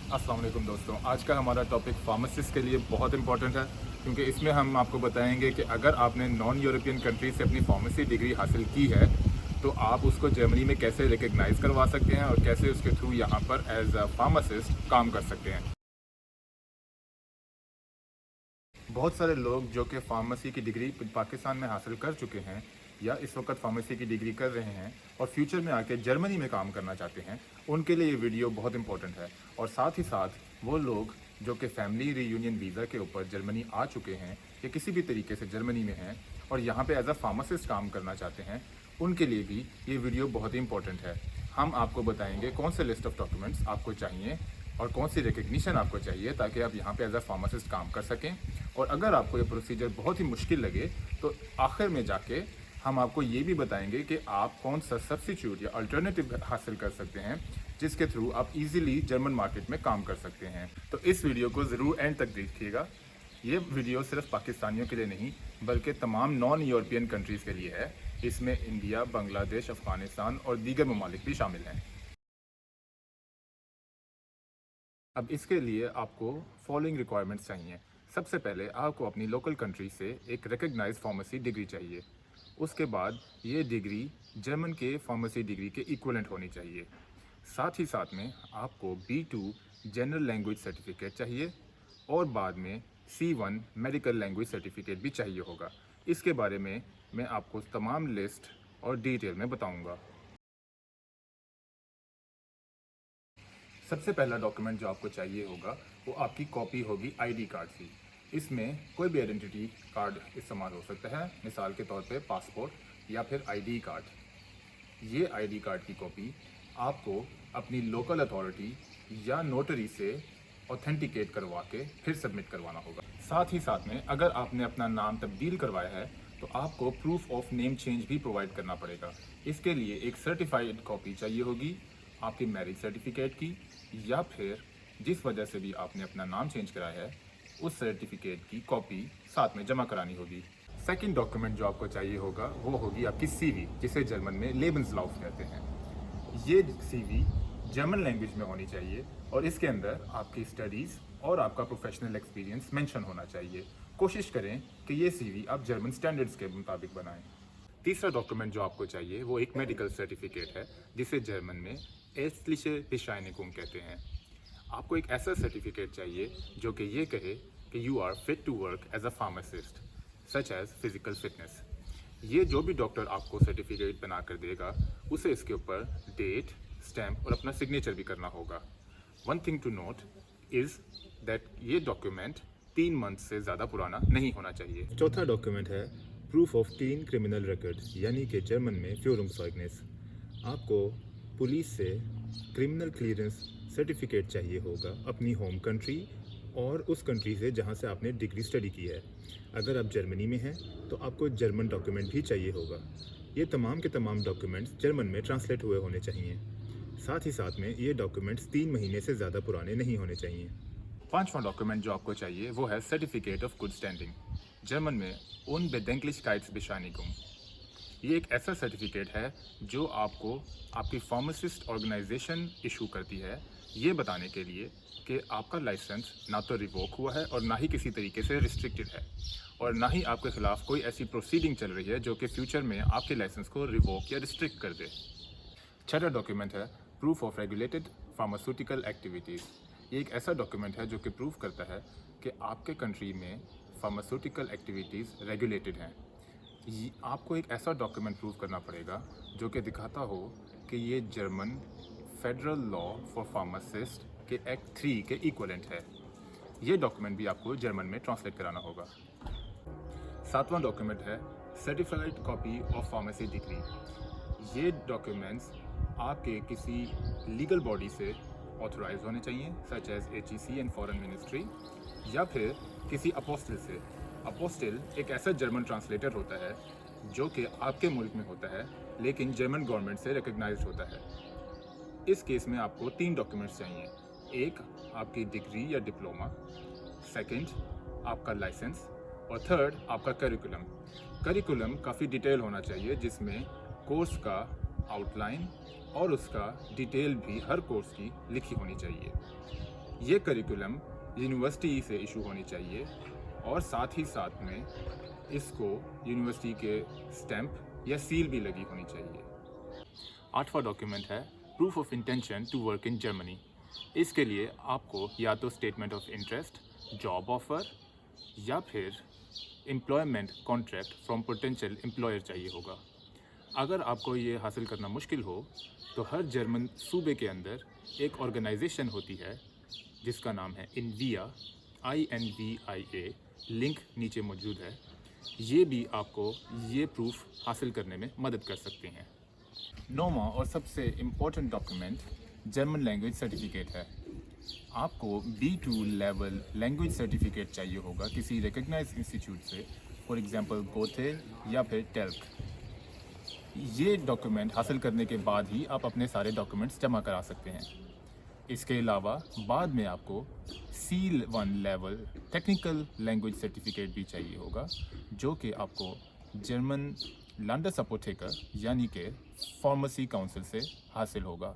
अस्सलाम वालेकुम दोस्तों, आज का हमारा टॉपिक फार्मासिस्ट के लिए बहुत इंपॉर्टेंट है क्योंकि इसमें हम आपको बताएंगे कि अगर आपने नॉन यूरोपियन कंट्री से अपनी फार्मेसी डिग्री हासिल की है तो आप उसको जर्मनी में कैसे रिकग्नाइज़ करवा सकते हैं और कैसे उसके थ्रू यहाँ पर एज अ फार्मासिस्ट काम कर सकते हैं। बहुत सारे लोग जो कि फार्मेसी की डिग्री पाकिस्तान में हासिल कर चुके हैं या इस वक्त फार्मेसी की डिग्री कर रहे हैं और फ्यूचर में आके जर्मनी में काम करना चाहते हैं, उनके लिए ये वीडियो बहुत इंपॉर्टेंट है। और साथ ही साथ वो लोग जो कि फैमिली रीयूनियन वीज़ा के ऊपर जर्मनी आ चुके हैं या किसी भी तरीके से जर्मनी में हैं और यहाँ पे एज अ फार्मासिस्ट काम करना चाहते हैं, उनके लिए भी ये वीडियो बहुत ही इंपॉर्टेंट है। हम आपको बताएंगे कौन से लिस्ट ऑफ डॉक्यूमेंट्स आपको चाहिए और कौन सी रिकग्निशन आपको चाहिए ताकि आप यहाँ पे एज अ फार्मासिस्ट काम कर सकें। और अगर आपको ये प्रोसीजर बहुत ही मुश्किल लगे तो आखिर में जाके हम आपको ये भी बताएंगे कि आप कौन सा सब्स्टिट्यूट या अल्टरनेटिव हासिल कर सकते हैं जिसके थ्रू आप इजीली जर्मन मार्केट में काम कर सकते हैं। तो इस वीडियो को ज़रूर एंड तक देखिएगा। ये वीडियो सिर्फ पाकिस्तानियों के लिए नहीं बल्कि तमाम नॉन यूरोपियन कंट्रीज़ के लिए है। इसमें इंडिया, बांग्लादेश, अफ़गानिस्तान और दीगर ममालिक भी शामिल हैं। अब इसके लिए आपको फॉलोइंग रिक्वायरमेंट्स चाहिए। सबसे पहले आपको अपनी लोकल कंट्री से एक रिकग्नाइज फार्मेसी डिग्री चाहिए। उसके बाद ये डिग्री जर्मन के फार्मेसी डिग्री के इक्वलेंट होनी चाहिए। साथ ही साथ में आपको B2 जनरल लैंग्वेज सर्टिफिकेट चाहिए और बाद में C1 मेडिकल लैंग्वेज सर्टिफिकेट भी चाहिए होगा। इसके बारे में मैं आपको तमाम लिस्ट और डिटेल में बताऊंगा। सबसे पहला डॉक्यूमेंट जो आपको चाहिए होगा वो आपकी कॉपी होगी आईडी कार्ड की। इसमें कोई भी आइडेंटिटी कार्ड इस्तेमाल हो सकता है, मिसाल के तौर पे पासपोर्ट या फिर आईडी कार्ड। ये आईडी कार्ड की कॉपी आपको अपनी लोकल अथॉरिटी या नोटरी से ऑथेंटिकेट करवा के फिर सबमिट करवाना होगा। साथ ही साथ में अगर आपने अपना नाम तब्दील करवाया है तो आपको प्रूफ ऑफ नेम चेंज भी प्रोवाइड करना पड़ेगा। इसके लिए एक सर्टिफाइड कॉपी चाहिए होगी आपकी मैरिज सर्टिफिकेट की या फिर जिस वजह से भी आपने अपना नाम चेंज कराया है उस सर्टिफिकेट की कॉपी साथ में जमा करानी होगी। सेकंड डॉक्यूमेंट जो आपको चाहिए होगा वो होगी आपकी सीवी, जिसे जर्मन में लेबन्सलाउफ कहते हैं। ये सीवी जर्मन लैंग्वेज में होनी चाहिए और इसके अंदर आपकी स्टडीज़ और आपका प्रोफेशनल एक्सपीरियंस मेंशन होना चाहिए। कोशिश करें कि ये सीवी आप जर्मन स्टैंडर्ड्स के मुताबिक बनाएं। तीसरा डॉक्यूमेंट जो आपको चाहिए वो एक मेडिकल सर्टिफिकेट है जिसे जर्मन में एस्थलिशे बेशाइनिकुम कहते हैं। आपको एक ऐसा सर्टिफिकेट चाहिए जो कि ये कहे कि you are fit to work as a pharmacist such as physical fitness. ये जो भी डॉक्टर आपको सर्टिफिकेट बना कर देगा उसे इसके ऊपर डेट, स्टैम्प और अपना सिग्नेचर भी करना होगा। One thing to note is that ये डॉक्यूमेंट 3 मंथ से ज़्यादा पुराना नहीं होना चाहिए। चौथा डॉक्यूमेंट है proof of clean criminal record, यानी कि जर्मन में फ्यूरमसॉइग्नेस। आपको पुलिस से क्रिमिनल क्लियरेंस सर्टिफिकेट चाहिए होगा अपनी होम कंट्री और उस कंट्री से जहां से आपने डिग्री स्टडी की है। अगर आप जर्मनी में हैं तो आपको जर्मन डॉक्यूमेंट भी चाहिए होगा। ये तमाम के तमाम डॉक्यूमेंट्स जर्मन में ट्रांसलेट हुए होने चाहिए। साथ ही साथ में ये डॉक्यूमेंट्स 3 महीने से ज़्यादा पुराने नहीं होने चाहिए। पांचवा डॉक्यूमेंट जो आपको चाहिए वो है certificate of good standing, German में Unbedenklichkeitsbescheinigung। ये एक ऐसा सर्टिफिकेट है जो आपको आपकी फार्मासिस्ट ऑर्गेनाइजेशन इशू करती है, ये बताने के लिए कि आपका लाइसेंस ना तो रिवोक हुआ है और ना ही किसी तरीके से रिस्ट्रिक्टेड है और ना ही आपके खिलाफ कोई ऐसी प्रोसीडिंग चल रही है जो कि फ्यूचर में आपके लाइसेंस को रिवोक या रिस्ट्रिक्ट कर दे। छठा डॉक्यूमेंट है proof of regulated pharmaceutical activities. ये एक ऐसा डॉक्यूमेंट है जो कि प्रूव करता है कि आपके कंट्री में फार्मास्यूटिकल एक्टिविटीज़ रेगुलेटेड हैं। आपको एक ऐसा डॉक्यूमेंट प्रूव करना पड़ेगा जो कि दिखाता हो कि ये German federal law for pharmacist के एक्ट 3 के इक्वलेंट है। ये डॉक्यूमेंट भी आपको जर्मन में ट्रांसलेट कराना होगा। सातवां डॉक्यूमेंट है certified copy of pharmacy degree. ये डॉक्यूमेंट्स आपके किसी लीगल बॉडी से ऑथराइज होने चाहिए such as HEC and foreign ministry या फिर किसी अपोस्टिल से। अपोस्टिल एक ऐसा जर्मन ट्रांसलेटर होता है जो कि आपके मुल्क में होता है लेकिन जर्मन गवर्नमेंट से रिकग्नाइज्ड होता है। इस केस में आपको 3 डॉक्यूमेंट्स चाहिए, एक आपकी डिग्री या डिप्लोमा, सेकंड आपका लाइसेंस और थर्ड आपका करिकुलम। करिकुलम काफ़ी डिटेल होना चाहिए जिसमें कोर्स का आउटलाइन और उसका डिटेल भी हर कोर्स की लिखी होनी चाहिए। ये करिकुलम यूनिवर्सिटी से इशू होनी चाहिए और साथ ही साथ में इसको यूनिवर्सिटी के स्टैंप या सील भी लगी होनी चाहिए। 8वां डॉक्यूमेंट है proof of intention to work in Germany. इसके लिए आपको या तो statement of interest, job offer या फिर employment contract from potential employer चाहिए होगा। अगर आपको ये हासिल करना मुश्किल हो तो हर जर्मन सूबे के अंदर एक ऑर्गेनाइजेशन होती है जिसका नाम है इनविया, INVIA, लिंक नीचे मौजूद है। ये भी आपको ये प्रूफ हासिल करने में मदद कर सकते हैं। 9वां और सबसे important document German language certificate है। आपको B2 लेवल लैंग्वेज सर्टिफिकेट चाहिए होगा किसी रिकग्नाइज इंस्टीट्यूट से, फॉर एग्जांपल गोथे या फिर टेल्क। ये डॉक्यूमेंट हासिल करने के बाद ही आप अपने सारे डॉक्यूमेंट्स जमा करा सकते हैं। इसके अलावा बाद में आपको C1 level technical language certificate भी चाहिए होगा, जो कि आपको जर्मन लैंडसअपोथेकर यानी कि फार्मेसी काउंसिल से हासिल होगा।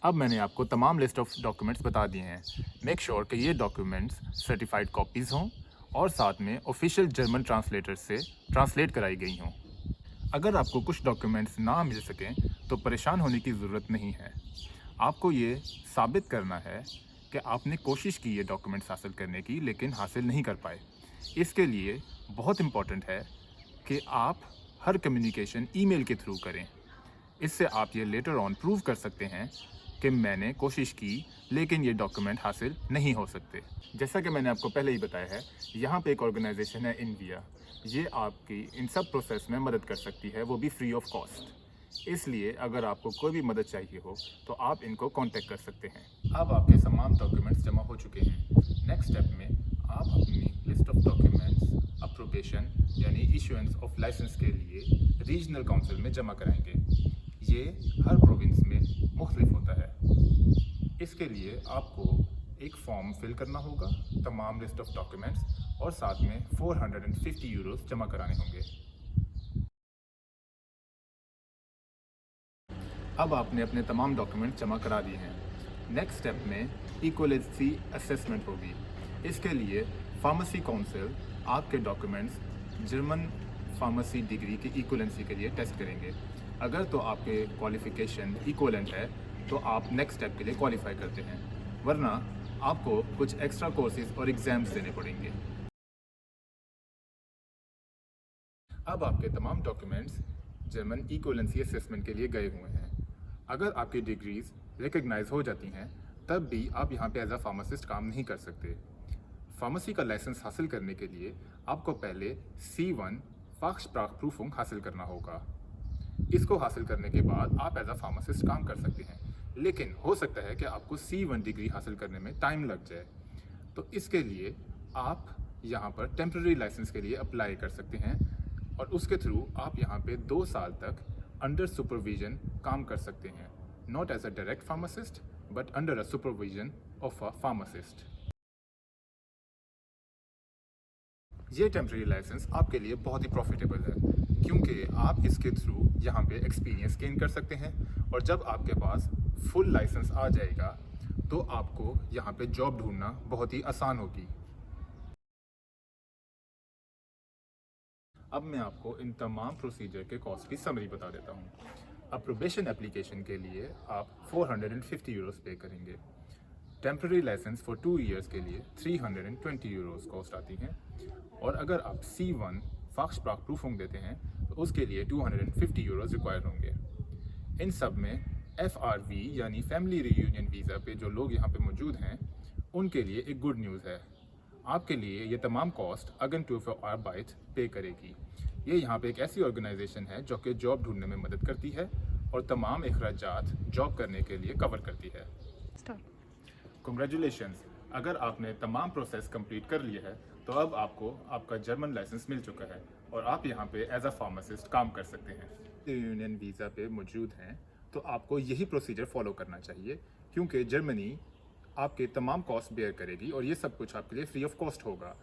अब मैंने आपको तमाम लिस्ट ऑफ डॉक्यूमेंट्स बता दिए हैं। मेक श्योर कि ये डॉक्यूमेंट्स सर्टिफाइड कॉपीज़ हों और साथ में ऑफिशियल जर्मन ट्रांसलेटर से ट्रांसलेट कराई गई हों। अगर आपको कुछ डॉक्यूमेंट्स ना मिल सकें तो परेशान होने की ज़रूरत नहीं है। आपको ये साबित करना है कि आपने कोशिश की ये डॉक्यूमेंट्स हासिल करने की, लेकिन हासिल नहीं कर पाए। इसके लिए बहुत इम्पॉर्टेंट है कि आप हर कम्युनिकेशन ईमेल के थ्रू करें। इससे आप ये लेटर ऑन प्रूव कर सकते हैं कि मैंने कोशिश की लेकिन ये डॉक्यूमेंट हासिल नहीं हो सकते। जैसा कि मैंने आपको पहले ही बताया है, यहाँ पे एक ऑर्गेनाइजेशन है इनविया। ये आपकी इन सब प्रोसेस में मदद कर सकती है, वो भी फ्री ऑफ कॉस्ट। इसलिए अगर आपको कोई भी मदद चाहिए हो तो आप इनको कांटेक्ट कर सकते हैं। अब आपके तमाम डॉक्यूमेंट्स जमा हो चुके हैं। नेक्स्ट स्टेप में आप अपनी लिस्ट ऑफ डॉक्यूमेंट्स अप्रूवेशन यानी इशुएंस ऑफ लाइसेंस के लिए रीजनल काउंसिल में जमा कराएंगे। ये हर प्रोविंस में मुख्तलिफ होता है। इसके लिए आपको एक फॉर्म फिल करना होगा, तमाम लिस्ट ऑफ डॉक्यूमेंट्स और साथ में 450 यूरोस जमा कराने होंगे। अब आपने अपने तमाम डॉक्यूमेंट जमा करा दिए हैं। नेक्स्ट स्टेप में इक्वलेंसी असेसमेंट होगी। इसके लिए फार्मेसी काउंसिल आपके डॉक्यूमेंट्स जर्मन फार्मेसी डिग्री की इक्वलेंसी के लिए टेस्ट करेंगे। अगर तो आपके क्वालिफ़िकेशन इक्वलेंट है तो आप नेक्स्ट स्टेप के लिए क्वालिफाई करते हैं, वरना आपको कुछ एक्स्ट्रा कोर्सेज और एग्ज़ाम्स देने पड़ेंगे। अब आपके तमाम डॉक्यूमेंट्स जर्मन इक्वलेंसी असेसमेंट के लिए गए हुए हैं। अगर आपकी डिग्रीज रिकग्नाइज हो जाती हैं तब भी आप यहाँ पे एज अ फार्मासिस्ट काम नहीं कर सकते। फार्मेसी का लाइसेंस हासिल करने के लिए आपको पहले C1 फाक्सप्राखप्रूफुंग हासिल करना होगा। इसको हासिल करने के बाद आप एज अ फार्मासिस्ट काम कर सकते हैं, लेकिन हो सकता है कि आपको C1 डिग्री हासिल करने में टाइम लग जाए। तो इसके लिए आप यहाँ पर टेम्प्रेरी लाइसेंस के लिए अप्लाई कर सकते हैं और उसके थ्रू आप यहाँ पे 2 साल तक अंडर सुपरविजन काम कर सकते हैं, not as a direct pharmacist but under a supervision of a pharmacist. ये टेम्प्रेरी लाइसेंस आपके लिए बहुत ही प्रॉफिटेबल है, क्योंकि आप इसके थ्रू यहाँ पे एक्सपीरियंस गेन कर सकते हैं और जब आपके पास फुल लाइसेंस आ जाएगा तो आपको यहाँ पे जॉब ढूंढना बहुत ही आसान होगी। अब मैं आपको इन तमाम प्रोसीजर के कॉस्ट की समरी बता देता हूँ। अप्रूवेशन एप्लीकेशन के लिए आप 450 यूरोस पे करेंगे। टेम्प्रेरी लाइसेंस फॉर 2 ईयर्स के लिए 320 यूरोस कॉस्ट आती हैं, और अगर आप C1 फाक्सप्राखप्रूफुंग देते हैं तो उसके लिए 250 यूरोस रिक्वायर्ड होंगे। इन सब में FRV यानी फैमिली रीयूनियन वीज़ा पे जो लोग यहाँ पे मौजूद हैं उनके लिए एक गुड न्यूज़ है। आपके लिए ये तमाम कॉस्ट अगेंटुर फॉर आर्बाइट पे करेगी। ये यहाँ पे एक ऐसी ऑर्गेनाइजेशन है जो कि जॉब ढूंढने में मदद करती है और तमाम अखराजात जॉब करने के लिए कवर करती है। कंग्रेचुलेशंस, अगर आपने तमाम प्रोसेस कंप्लीट कर लिया है तो अब आपको आपका जर्मन लाइसेंस मिल चुका है और आप यहाँ पे एज अ फार्मासिस्ट काम कर सकते हैं। यूनियन वीज़ा पे मौजूद हैं तो आपको यही प्रोसीजर फॉलो करना चाहिए, क्योंकि जर्मनी आपके तमाम कॉस्ट बेयर करेगी और ये सब कुछ आपके लिए फ्री ऑफ कॉस्ट होगा।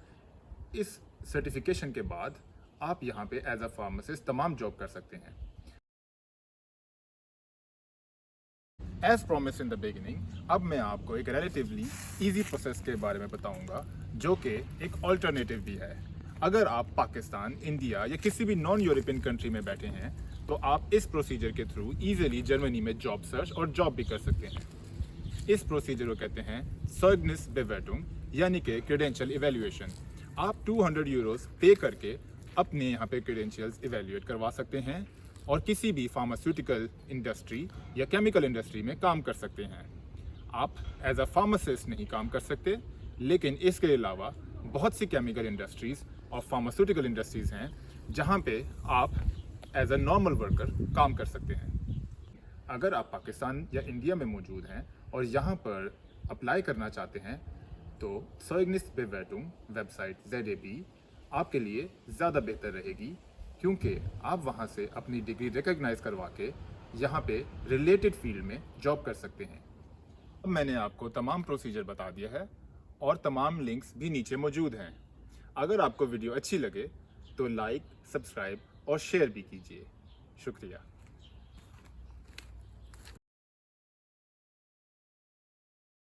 इस सर्टिफिकेशन के बाद आप यहाँ पे एज अ फार्मासिस्ट तमाम जॉब कर सकते हैं। As promise in the beginning, अब मैं आपको एक रिलेटिवली इजी प्रोसेस के बारे में बताऊंगा जो कि एक ऑल्टरनेटिव भी है। अगर आप पाकिस्तान, इंडिया या किसी भी नॉन यूरोपियन कंट्री में बैठे हैं तो आप इस प्रोसीजर के थ्रू इजीली जर्मनी में जॉब सर्च और जॉब भी कर सकते हैं। इस प्रोसीजर को कहते हैं Zeugnisbewertung, यानी कि क्रेडेंशियल इवेल्युएशन। आप 200 यूरोस पे करके अपने यहाँ पे क्रेडेंशियल्स इवेल्युएट करवा सकते हैं और किसी भी फार्मास्यूटिकल इंडस्ट्री या केमिकल इंडस्ट्री में काम कर सकते हैं। आप एज अ फार्मासिस्ट नहीं काम कर सकते, लेकिन इसके अलावा बहुत सी केमिकल इंडस्ट्रीज़ और फार्मास्यूटिकल इंडस्ट्रीज़ हैं जहाँ पे आप एज अ नॉर्मल वर्कर काम कर सकते हैं। अगर आप पाकिस्तान या इंडिया में मौजूद हैं और यहाँ पर अप्लाई करना चाहते हैं तो Zeugnisbewertung वेबसाइट ZAB आपके लिए ज़्यादा बेहतर रहेगी, क्योंकि आप वहाँ से अपनी डिग्री रिकग्नाइज करवा के यहाँ पे रिलेटेड फील्ड में जॉब कर सकते हैं। अब मैंने आपको तमाम प्रोसीजर बता दिया है और तमाम लिंक्स भी नीचे मौजूद हैं। अगर आपको वीडियो अच्छी लगे तो लाइक, सब्सक्राइब और शेयर भी कीजिए। शुक्रिया।